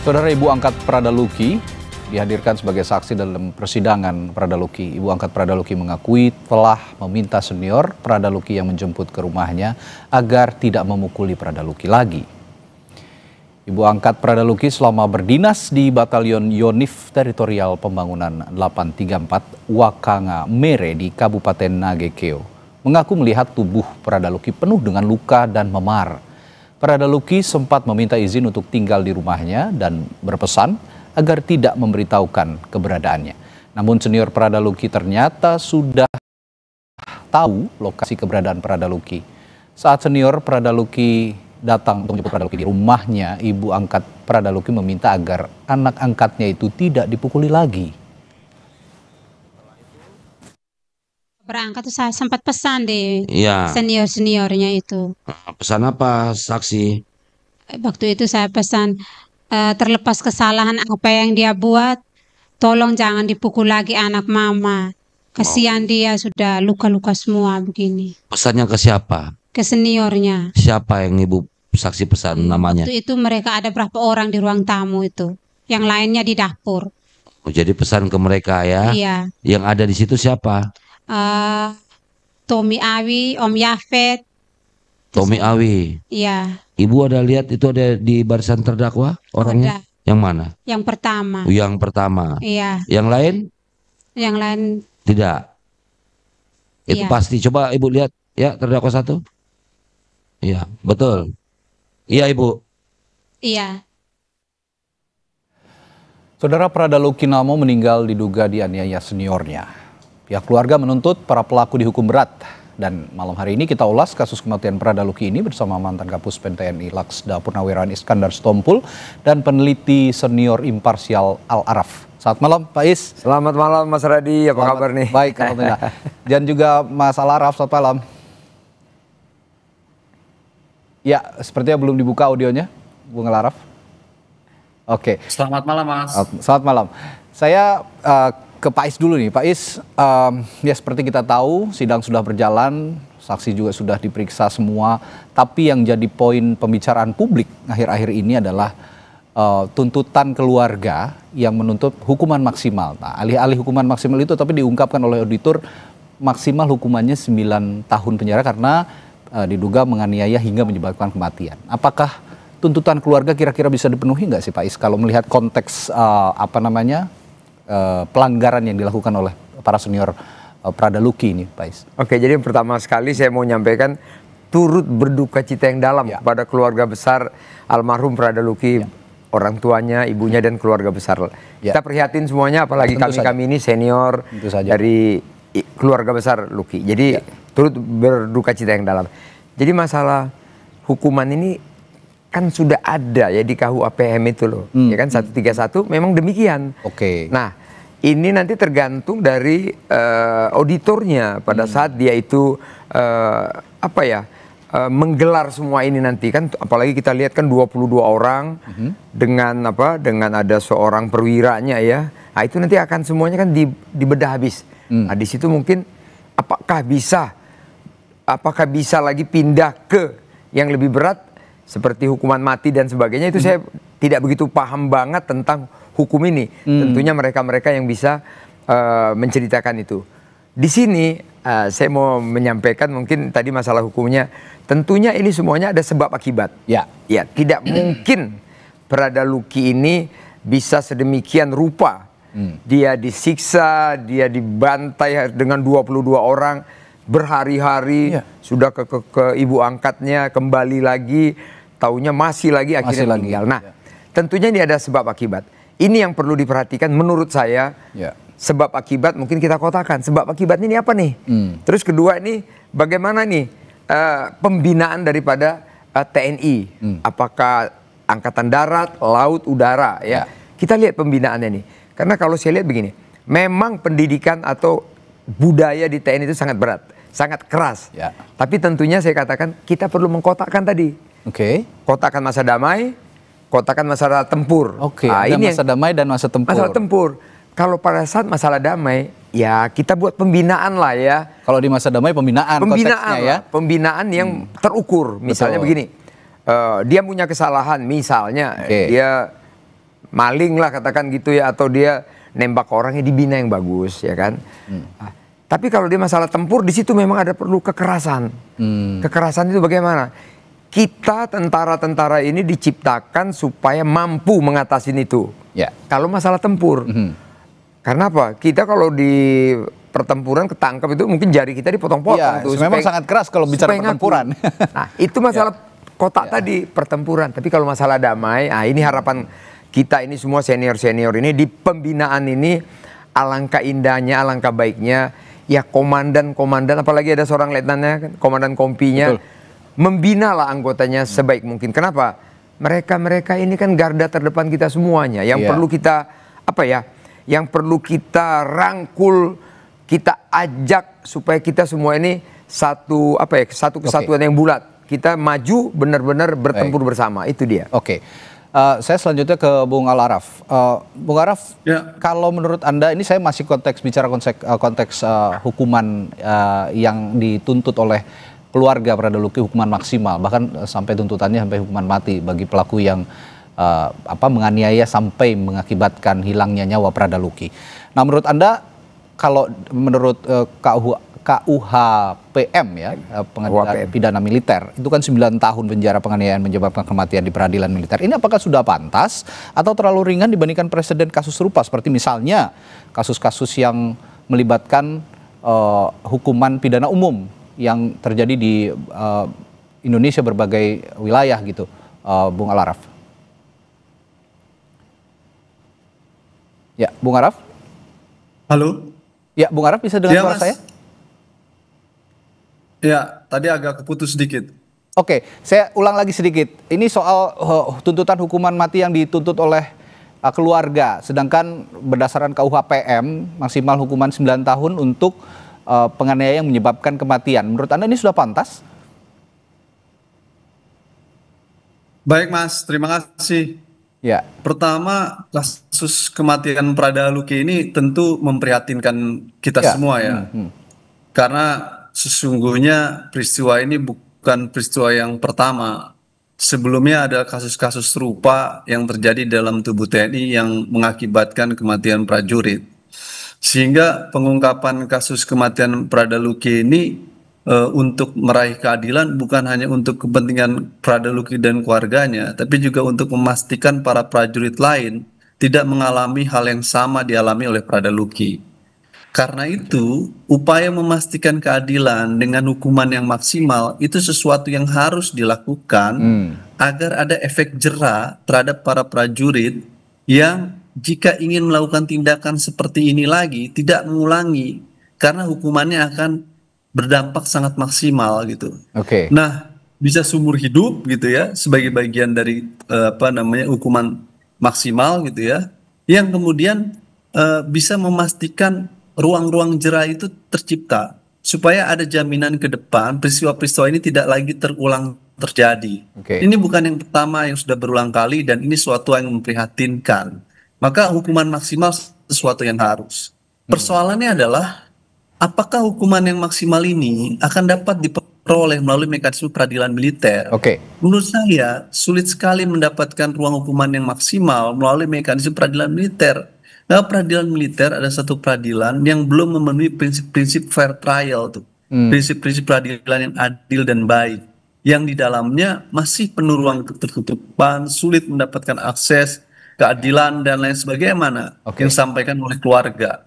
Saudara, ibu angkat Pradaluki dihadirkan sebagai saksi dalam persidangan Pradaluki. Ibu angkat Pradaluki mengakui telah meminta senior Pradaluki yang menjemput ke rumahnya agar tidak memukuli Pradaluki lagi. Ibu angkat Pradaluki selama berdinas di Batalion Yonif Teritorial Pembangunan 834 Wakanga Mere di Kabupaten Nagekeo mengaku melihat tubuh Pradaluki penuh dengan luka dan memar. Pradaluki sempat meminta izin untuk tinggal di rumahnya dan berpesan agar tidak memberitahukan keberadaannya. Namun senior Pradaluki ternyata sudah tahu lokasi keberadaan Pradaluki. Saat senior Pradaluki datang untuk menjemput Pradaluki di rumahnya, ibu angkat Pradaluki meminta agar anak angkatnya itu tidak dipukuli lagi. Berangkat tuh saya sempat pesan deh Iya. senior-seniornya itu. Pesan apa, saksi? Waktu itu saya pesan, terlepas kesalahan apa yang dia buat, tolong jangan dipukul lagi anak mama. Kasihan dia sudah luka-luka semua begini. Pesannya ke siapa? Ke seniornya. Siapa yang ibu saksi pesan namanya? Waktu itu mereka ada berapa orang di ruang tamu itu. Yang lainnya di dapur. Oh, jadi pesan ke mereka ya? Iya. Yang ada di situ siapa? Tommy Awi, Om Yafet. Tommy Awi. Iya. Ibu ada lihat itu ada di barisan terdakwa orangnya? Ada. Yang mana? Yang pertama. Yang pertama. Iya. Yang lain? Yang lain Tidak. Itu Iya. pasti. Coba ibu lihat ya terdakwa satu. Iya, betul. Iya ibu. iya. Saudara, Pradaluki Namo meninggal diduga dianiaya seniornya. Pihak keluarga menuntut para pelaku dihukum berat. Dan malam hari ini kita ulas kasus kematian Pradaluki ini bersama mantan Kapus Pen TNI Laksda Purnawirawan Iskandar Stompul dan peneliti senior imparsial Al-Araf. Selamat malam Pak Is. Selamat malam Mas Radi, apa kabar nih? Baik, alhamdulillah. Dan juga Mas Al-Araf, selamat malam. Ya, sepertinya belum dibuka audionya, Bung Al-Araf. Oke. Selamat malam Mas. Selamat malam. Saya ke Pak Is dulu nih. Pak Is, ya seperti kita tahu sidang sudah berjalan, saksi juga sudah diperiksa semua. Tapi yang jadi poin pembicaraan publik akhir-akhir ini adalah tuntutan keluarga yang menuntut hukuman maksimal. Nah, alih-alih hukuman maksimal itu tapi diungkapkan oleh auditor maksimal hukumannya 9 tahun penjara karena diduga menganiaya hingga menyebabkan kematian. Apakah tuntutan keluarga kira-kira bisa dipenuhi nggak sih Pak Is kalau melihat konteks pelanggaran yang dilakukan oleh para senior Pradaluki ini, Pak Is? Oke, jadi yang pertama sekali saya mau nyampaikan turut berduka cita yang dalam kepada keluarga besar almarhum Pradaluki, orang tuanya, ibunya dan keluarga besar. Kita prihatin semuanya, apalagi kami ini senior dari keluarga besar Luki. Jadi turut berduka cita yang dalam. Jadi masalah hukuman ini kan sudah ada ya di KUHPM itu loh, ya kan 131 memang demikian. Oke. Nah, ini nanti tergantung dari auditornya pada saat dia itu menggelar semua ini nanti kan, apalagi kita lihat kan 22 orang dengan ada seorang perwiranya ya. Nah, itu nanti akan semuanya kan dibedah habis. Nah, di situ mungkin apakah bisa lagi pindah ke yang lebih berat seperti hukuman mati dan sebagainya, itu saya tidak begitu paham banget tentang hukum ini. Tentunya mereka-mereka yang bisa menceritakan itu. Di sini saya mau menyampaikan mungkin tadi masalah hukumnya. Tentunya ini semuanya ada sebab akibat. Ya, tidak mungkin Pradaluki ini bisa sedemikian rupa. Dia disiksa, dia dibantai dengan 22 orang berhari-hari, sudah ke ibu angkatnya, kembali lagi, taunya masih lagi akhirnya meninggal. Nah, tentunya ini ada sebab akibat. Ini yang perlu diperhatikan menurut saya. Sebab akibat mungkin kita kotakan. Sebab akibatnya ini apa nih? Terus kedua ini bagaimana nih pembinaan daripada TNI? Apakah angkatan darat, laut, udara ya? Kita lihat pembinaannya nih. Karena kalau saya lihat begini, memang pendidikan atau budaya di TNI itu sangat berat, sangat keras. Tapi tentunya saya katakan kita perlu mengkotakkan tadi. Kotakan masa damai, kotakan masa tempur. Nah, ini masa damai dan masa tempur. Masalah tempur. Kalau pada saat masalah damai, ya kita buat pembinaan lah ya. Kalau di masa damai pembinaan konteksnya ya. Pembinaan yang terukur. Misalnya begini, dia punya kesalahan, misalnya dia maling lah katakan gitu ya, atau dia nembak orangnya, dibina yang bagus ya kan. Nah, tapi kalau dia masalah tempur, di situ memang ada perlu kekerasan. Kekerasan itu bagaimana? Kita tentara-tentara ini diciptakan supaya mampu mengatasi itu. Ya. Kalau masalah tempur, karena apa? Kita kalau di pertempuran ketangkep itu mungkin jari kita dipotong-potong. Ya, memang sangat keras kalau bicara supaya pertempuran. Nah, itu masalah kotak tadi, pertempuran. Tapi kalau masalah damai, ini harapan kita ini semua senior-senior ini di pembinaan ini, alangkah indahnya, alangkah baiknya ya komandan-komandan, apalagi ada seorang letnannya kan, komandan kompinya, membinalah anggotanya sebaik mungkin. Kenapa? Mereka ini kan garda terdepan kita semuanya. Yang perlu kita yang perlu kita rangkul, kita ajak supaya kita semua ini satu kesatuan yang bulat. Kita maju benar-benar bertempur bersama. Itu dia. Oke. Saya selanjutnya ke Bung Al Araf. Bung Araf, kalau menurut Anda, ini saya masih bicara konteks hukuman yang dituntut oleh keluarga Pradaluki, hukuman maksimal, bahkan sampai tuntutannya sampai hukuman mati bagi pelaku yang menganiaya sampai mengakibatkan hilangnya nyawa Pradaluki. Nah, menurut Anda, kalau menurut KUHPM ya, pengadilan pidana militer, itu kan 9 tahun penjara penganiayaan menyebabkan kematian di peradilan militer. Ini apakah sudah pantas atau terlalu ringan dibandingkan presiden kasus serupa, seperti misalnya kasus-kasus yang melibatkan hukuman pidana umum yang terjadi di Indonesia berbagai wilayah gitu, Bung Al Araf? Ya, Bung Araf? Halo? Ya, Bung Araf bisa dengar suara saya? Ya, tadi agak keputus sedikit. Oke, saya ulang lagi sedikit. Ini soal tuntutan hukuman mati yang dituntut oleh keluarga. Sedangkan berdasarkan KUHPM, maksimal hukuman 9 tahun untuk penganiayaan yang menyebabkan kematian. Menurut Anda ini sudah pantas? Baik Mas, terima kasih. Ya. Pertama, kasus kematian Pradaluki ini tentu memprihatinkan kita semua ya. Karena sesungguhnya peristiwa ini bukan peristiwa yang pertama. Sebelumnya ada kasus-kasus serupa yang terjadi dalam tubuh TNI yang mengakibatkan kematian prajurit. Sehingga pengungkapan kasus kematian Pradaluki ini untuk meraih keadilan bukan hanya untuk kepentingan Pradaluki dan keluarganya, tapi juga untuk memastikan para prajurit lain tidak mengalami hal yang sama dialami oleh Pradaluki. Karena itu, upaya memastikan keadilan dengan hukuman yang maksimal itu sesuatu yang harus dilakukan agar ada efek jera terhadap para prajurit yang jika ingin melakukan tindakan seperti ini lagi tidak mengulangi, karena hukumannya akan berdampak sangat maksimal gitu. Nah, bisa seumur hidup gitu ya, sebagai bagian dari hukuman maksimal gitu ya, yang kemudian bisa memastikan ruang-ruang jera itu tercipta supaya ada jaminan ke depan peristiwa-peristiwa ini tidak lagi terulang terjadi. Ini bukan yang pertama yang sudah berulang kali dan ini suatu yang memprihatinkan. Maka hukuman maksimal sesuatu yang harus. Persoalannya adalah apakah hukuman yang maksimal ini akan dapat diperoleh melalui mekanisme peradilan militer? Menurut saya sulit sekali mendapatkan ruang hukuman yang maksimal melalui mekanisme peradilan militer. Nah, peradilan militer ada satu peradilan yang belum memenuhi prinsip-prinsip fair trial tuh. Prinsip-prinsip peradilan yang adil dan baik. Yang di dalamnya masih penuh ruang ketertutupan, sulit mendapatkan akses, keadilan dan lain sebagainya yang disampaikan oleh keluarga.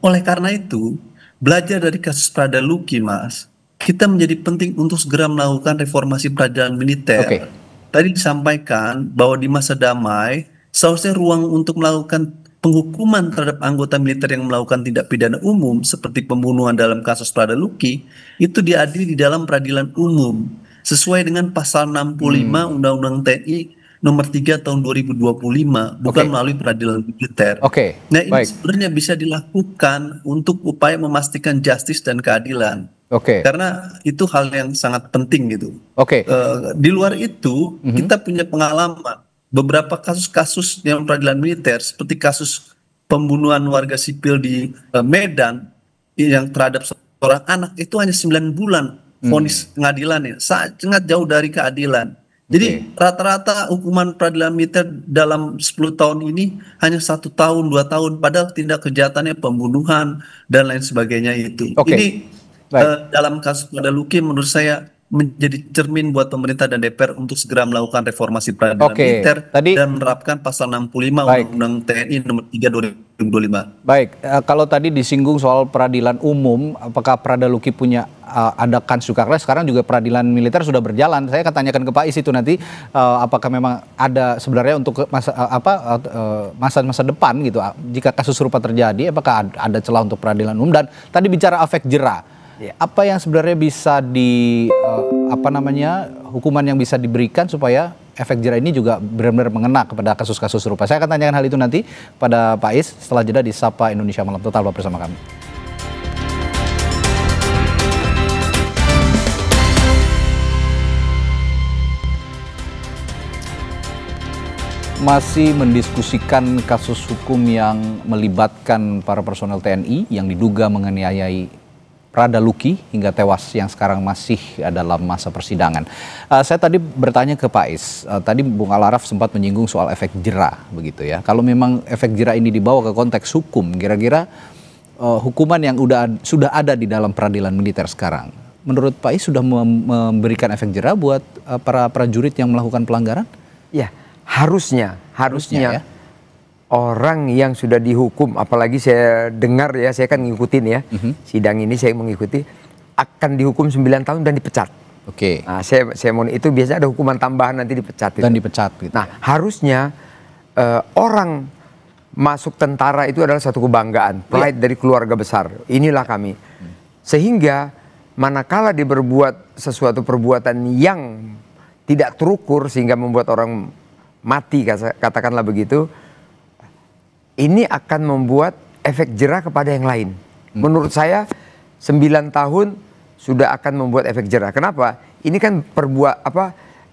Oleh karena itu, belajar dari kasus Pradaluki, Mas, kita menjadi penting untuk segera melakukan reformasi peradilan militer. Tadi disampaikan bahwa di masa damai, seharusnya ruang untuk melakukan penghukuman terhadap anggota militer yang melakukan tindak pidana umum seperti pembunuhan dalam kasus Pradaluki itu diadili di dalam peradilan umum sesuai dengan pasal 65 Undang-Undang TNI nomor 3 tahun 2025, bukan melalui peradilan militer. Nah, ini sebenarnya bisa dilakukan untuk upaya memastikan justice dan keadilan. Karena itu hal yang sangat penting gitu. Di luar itu, kita punya pengalaman beberapa kasus-kasus yang peradilan militer seperti kasus pembunuhan warga sipil di Medan yang terhadap seorang anak itu hanya 9 bulan vonis pengadilannya, sangat jauh dari keadilan. Jadi rata-rata hukuman peradilan militer dalam 10 tahun ini hanya 1 tahun, 2 tahun, padahal tindak kejahatannya pembunuhan dan lain sebagainya itu. Oke. Ini Baik. dalam kasus Padaluki menurut saya menjadi cermin buat pemerintah dan DPR untuk segera melakukan reformasi peradilan Oke, militer tadi- dan menerapkan pasal 65 Baik. Undang-Undang TNI nomor 3 2025. Baik, kalau tadi disinggung soal peradilan umum, apakah Pradaluki punya ada kans juga? Karena sekarang juga peradilan militer sudah berjalan. Saya akan tanyakan ke Pak Is itu nanti, apakah memang ada sebenarnya untuk masa depan gitu, jika kasus serupa terjadi, apakah ada celah untuk peradilan umum? Dan tadi bicara efek jera, apa yang sebenarnya bisa hukuman yang bisa diberikan supaya efek jera ini juga benar-benar mengena kepada kasus-kasus serupa. Saya akan tanyakan hal itu nanti pada Pak Is setelah jeda di Sapa Indonesia Malam. Tetaplah bersama kami. Masih mendiskusikan kasus hukum yang melibatkan para personel TNI yang diduga menganiayai Pradaluki hingga tewas yang sekarang masih dalam masa persidangan. Saya tadi bertanya ke Pak Is, tadi Bung Al-Araf sempat menyinggung soal efek jera begitu ya. Kalau memang efek jera ini dibawa ke konteks hukum, kira-kira hukuman yang sudah ada di dalam peradilan militer sekarang, menurut Pak Is sudah memberikan efek jera buat para prajurit yang melakukan pelanggaran? Ya, harusnya ya. Orang yang sudah dihukum, apalagi saya dengar ya, saya kan ngikutin ya, sidang ini saya mengikuti, akan dihukum 9 tahun dan dipecat. Oke. Nah, saya mau itu biasa ada hukuman tambahan nanti dipecat. Dan dipecat gitu. Nah, harusnya orang masuk tentara itu adalah satu kebanggaan, pride dari keluarga besar. Inilah kami. Sehingga manakala dia berbuat sesuatu perbuatan yang tidak terukur sehingga membuat orang mati, katakanlah begitu, ini akan membuat efek jera kepada yang lain. Menurut saya 9 tahun sudah akan membuat efek jera. Kenapa? Ini kan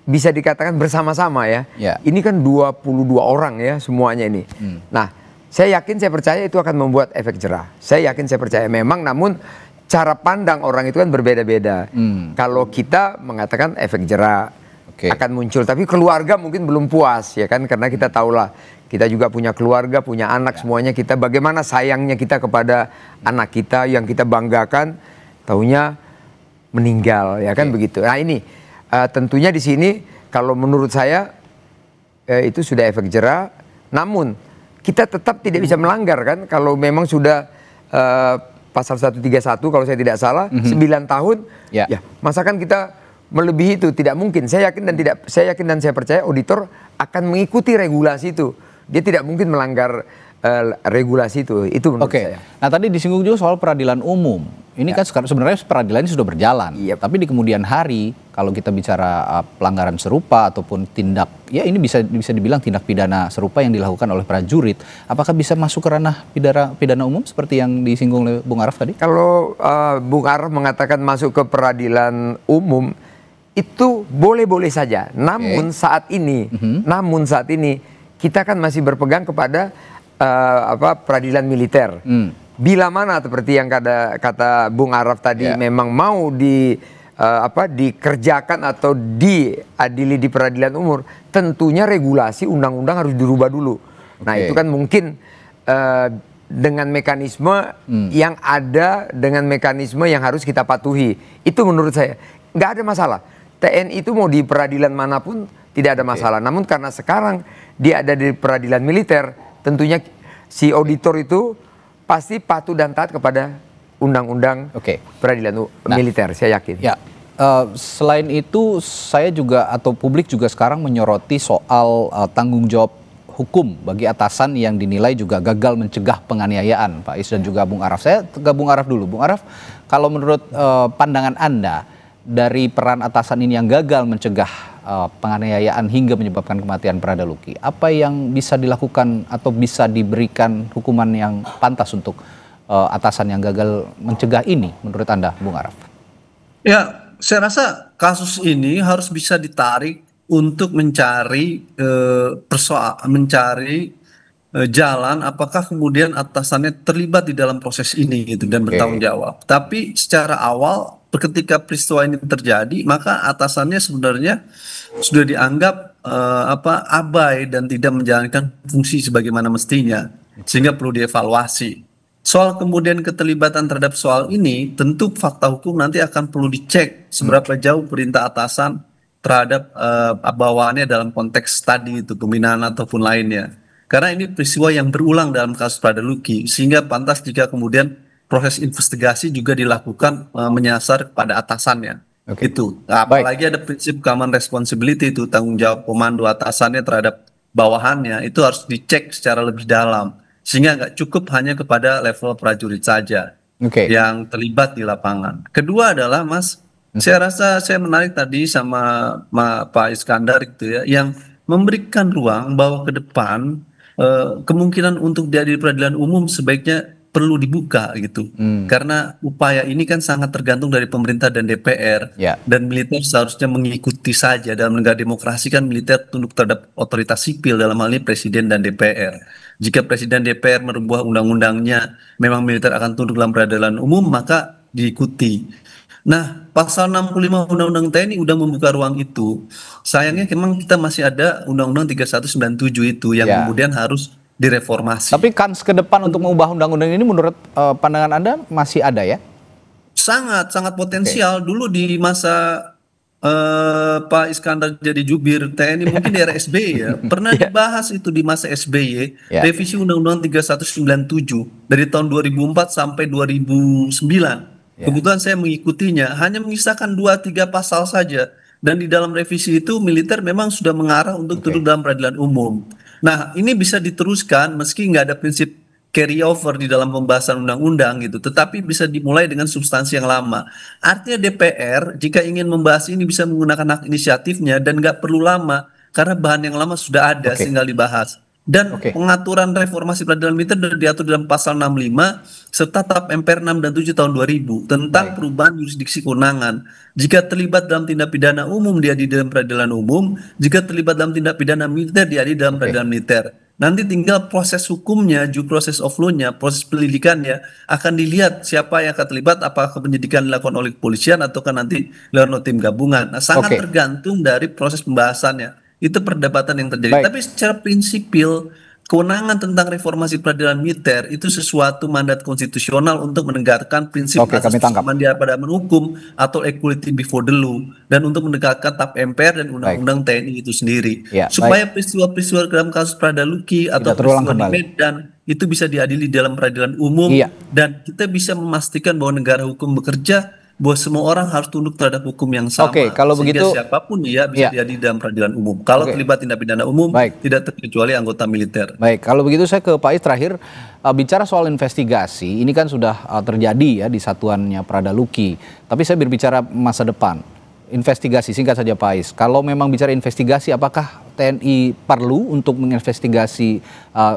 bisa dikatakan bersama-sama ya. Ini kan 22 orang ya semuanya ini. Nah, saya percaya itu akan membuat efek jera. Saya percaya memang, namun cara pandang orang itu kan berbeda-beda. Kalau kita mengatakan efek jera akan muncul, tapi keluarga mungkin belum puas ya kan, karena kita tahulah kita juga punya keluarga, punya anak, semuanya kita bagaimana sayangnya kita kepada anak kita yang kita banggakan, taunya meninggal ya kan begitu. Nah ini tentunya di sini kalau menurut saya itu sudah efek jera, namun kita tetap tidak bisa melanggar kan kalau memang sudah pasal 131 kalau saya tidak salah 9 tahun ya masakan kita melebihi itu tidak mungkin. Saya yakin dan saya percaya auditor akan mengikuti regulasi itu. Dia tidak mungkin melanggar regulasi itu. Itu menurut saya. Nah tadi disinggung juga soal peradilan umum. Ini kan sebenarnya peradilan ini sudah berjalan. Tapi di kemudian hari kalau kita bicara pelanggaran serupa ataupun tindak, ya ini bisa dibilang tindak pidana serupa yang dilakukan oleh prajurit. Apakah bisa masuk ke ranah pidana umum seperti yang disinggung oleh Bung Araf tadi? Kalau Bung Araf mengatakan masuk ke peradilan umum, itu boleh-boleh saja. Namun saat ini kita kan masih berpegang kepada peradilan militer. Bila mana seperti yang kata Bung Araf tadi memang mau dikerjakan atau diadili di peradilan umum, tentunya regulasi undang-undang harus dirubah dulu. Nah itu kan mungkin dengan mekanisme yang ada, dengan mekanisme yang harus kita patuhi. Itu menurut saya nggak ada masalah. TNI itu mau di peradilan manapun tidak ada masalah. Namun karena sekarang dia ada di peradilan militer, tentunya si auditor itu pasti patuh dan taat kepada undang-undang peradilan militer, saya yakin. Ya, selain itu saya juga atau publik juga sekarang menyoroti soal tanggung jawab hukum bagi atasan yang dinilai juga gagal mencegah penganiayaan, Pak Is dan juga Bung Araf. Saya ke Bung Araf dulu. Bung Araf, kalau menurut pandangan Anda dari peran atasan ini yang gagal mencegah penganiayaan hingga menyebabkan kematian Pradaluki, apa yang bisa dilakukan atau bisa diberikan hukuman yang pantas untuk atasan yang gagal mencegah ini menurut Anda, Bung Araf? Ya, saya rasa kasus ini harus bisa ditarik untuk mencari jalan apakah kemudian atasannya terlibat di dalam proses ini gitu dan bertanggung jawab. Tapi secara awal ketika peristiwa ini terjadi, maka atasannya sebenarnya sudah dianggap abai dan tidak menjalankan fungsi sebagaimana mestinya, sehingga perlu dievaluasi. Soal kemudian keterlibatan terhadap soal ini, tentu fakta hukum nanti akan perlu dicek seberapa jauh perintah atasan terhadap bawahannya dalam konteks tadi itu pembinaan ataupun lainnya. Karena ini peristiwa yang berulang dalam kasus Pradaluki, sehingga pantas jika kemudian proses investigasi juga dilakukan menyasar kepada atasannya. Oke. Itu. Nah, apalagi ada prinsip common responsibility itu, tanggung jawab komando atasannya terhadap bawahannya itu harus dicek secara lebih dalam, sehingga nggak cukup hanya kepada level prajurit saja yang terlibat di lapangan. Kedua adalah Mas, saya rasa saya menarik tadi sama Pak Iskandar gitu ya, yang memberikan ruang bahwa ke depan kemungkinan untuk diadili peradilan umum sebaiknya perlu dibuka gitu, karena upaya ini kan sangat tergantung dari pemerintah dan DPR, dan militer seharusnya mengikuti saja. Dalam negara demokrasi kan militer tunduk terhadap otoritas sipil, dalam hal ini presiden dan DPR. Jika presiden DPR merubah undang-undangnya, memang militer akan tunduk dalam peradilan umum, maka diikuti. Nah, pasal 65 Undang-Undang TNI udah membuka ruang itu. Sayangnya memang kita masih ada Undang-Undang 3197 itu yang kemudian harus direformasi. Tapi kans ke depan untuk mengubah undang-undang ini menurut pandangan Anda masih ada ya? Sangat potensial. Dulu di masa Pak Iskandar jadi jubir TNI, mungkin di era SBY ya, pernah dibahas itu di masa SBY, revisi Undang-Undang 3197 dari tahun 2004 sampai 2009. Kebetulan saya mengikutinya, hanya mengisahkan 2-3 pasal saja. Dan di dalam revisi itu militer memang sudah mengarah untuk duduk dalam peradilan umum. Nah, ini bisa diteruskan meski nggak ada prinsip carry over di dalam pembahasan undang-undang gitu, tetapi bisa dimulai dengan substansi yang lama. Artinya DPR jika ingin membahas ini bisa menggunakan hak inisiatifnya dan nggak perlu lama, karena bahan yang lama sudah ada, tinggal dibahas. Dan pengaturan reformasi peradilan militer diatur dalam pasal 65 serta TAP MPR 6 dan 7 tahun 2000 tentang perubahan yurisdiksi kewenangan. Jika terlibat dalam tindak pidana umum diadili dalam peradilan umum, jika terlibat dalam tindak pidana militer diadili dalam peradilan militer. Nanti tinggal proses hukumnya, due process of law-nya, proses penyidikannya akan dilihat siapa yang akan terlibat, apakah penyidikan dilakukan oleh kepolisian ataukah nanti dilakukan oleh tim gabungan. Nah, sangat tergantung dari proses pembahasannya. Itu perdebatan yang terjadi. Tapi secara prinsipil, kewenangan tentang reformasi peradilan militer itu sesuatu mandat konstitusional untuk menegakkan prinsip asas kesamaan di hadapan hukum atau equality before the law, dan untuk menegakkan TAP MPR dan Undang-Undang TNI itu sendiri, supaya peristiwa-peristiwa dalam kasus Pradaluki atau peristiwa di Medan itu bisa diadili dalam peradilan umum, dan kita bisa memastikan bahwa negara hukum bekerja, bahwa semua orang harus tunduk terhadap hukum yang sama. Kalau begitu siapapun dia bisa diadili dalam peradilan umum. Kalau terlibat tindak pidana umum, tidak terkecuali anggota militer. Baik, kalau begitu saya ke Pak Is terakhir, bicara soal investigasi, ini kan sudah terjadi ya di satuannya Pradaluki. Tapi saya berbicara masa depan. Investigasi, singkat saja Pak Is. Kalau memang bicara investigasi, apakah TNI perlu untuk menginvestigasi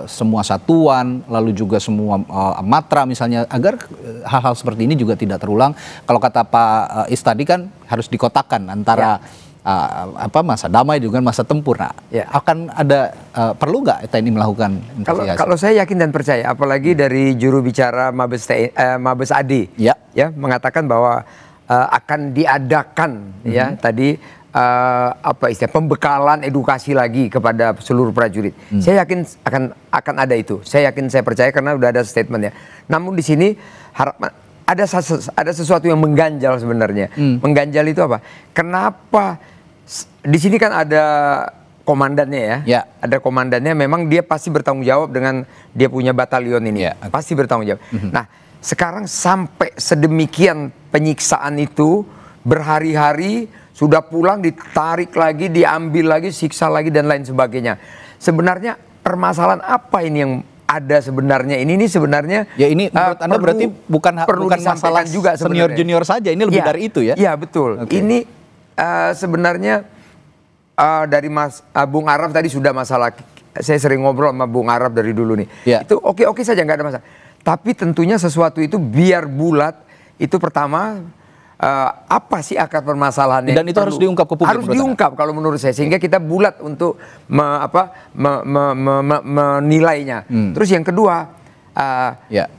semua satuan, lalu juga semua matra misalnya, agar hal-hal seperti ini juga tidak terulang? Kalau kata Pak Is tadi kan harus dikotakkan antara masa damai dengan masa tempur. Nah, akan ada perlu nggak TNI melakukan investigasi? Kalau saya yakin dan percaya, apalagi dari juru bicara Mabes AD ya mengatakan bahwa akan diadakan ya tadi pembekalan edukasi lagi kepada seluruh prajurit. Saya yakin akan ada itu. Saya yakin, saya percaya karena udah ada statement ya. Namun di sini ada sesuatu yang mengganjal sebenarnya. Mengganjal itu apa? Kenapa di sini kan ada komandannya ya. Ada komandannya, memang dia pasti bertanggung jawab dengan dia punya batalion ini. Pasti bertanggung jawab. Nah, sekarang sampai sedemikian penyiksaan itu berhari-hari, sudah pulang ditarik lagi, diambil lagi, siksa lagi dan lain sebagainya. Sebenarnya permasalahan apa ini yang ada sebenarnya? Ini sebenarnya ya, ini menurut Anda berarti bukan masalah juga senior junior saja, ini lebih dari itu ya? Iya betul. Ini sebenarnya dari Bung Araf tadi sudah masalah. Saya sering ngobrol sama Bung Araf dari dulu nih. Itu oke saja, nggak ada masalah. Tapi tentunya sesuatu itu biar bulat, itu pertama apa sih akar permasalahannya? Dan itu harus diungkap ke publik. Harus diungkap kalau menurut saya, sehingga kita bulat untuk menilainya. Terus yang kedua,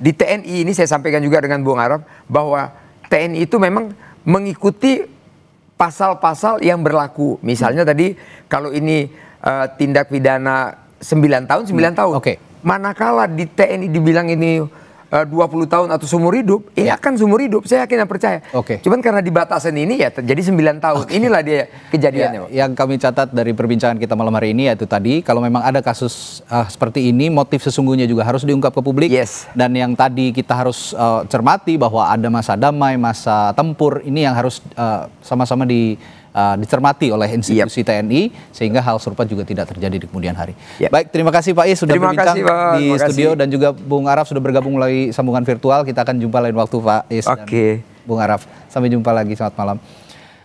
di TNI ini saya sampaikan juga dengan Bung Araf bahwa TNI itu memang mengikuti pasal-pasal yang berlaku. Misalnya tadi kalau ini tindak pidana 9 tahun, 9 tahun. Oke. Manakala di TNI dibilang ini 20 tahun atau seumur hidup, ya akan seumur hidup. Saya yakin dan percaya. Oke. Cuman karena dibatasan ini ya terjadi 9 tahun. Inilah dia kejadiannya. Pak. Yang kami catat dari perbincangan kita malam hari ini yaitu tadi, kalau memang ada kasus seperti ini, motif sesungguhnya juga harus diungkap ke publik. Yes. Dan yang tadi kita harus cermati bahwa ada masa damai, masa tempur, ini yang harus sama-sama dicermati oleh institusi TNI, sehingga hal serupa juga tidak terjadi di kemudian hari. Baik, terima kasih Pak Is sudah Terima berbincang kasih, Pak. di Terima studio, kasih. dan juga Bung Araf sudah bergabung melalui sambungan virtual. Kita akan jumpa lain waktu Pak Is dan Bung Araf. Sampai jumpa lagi, selamat malam.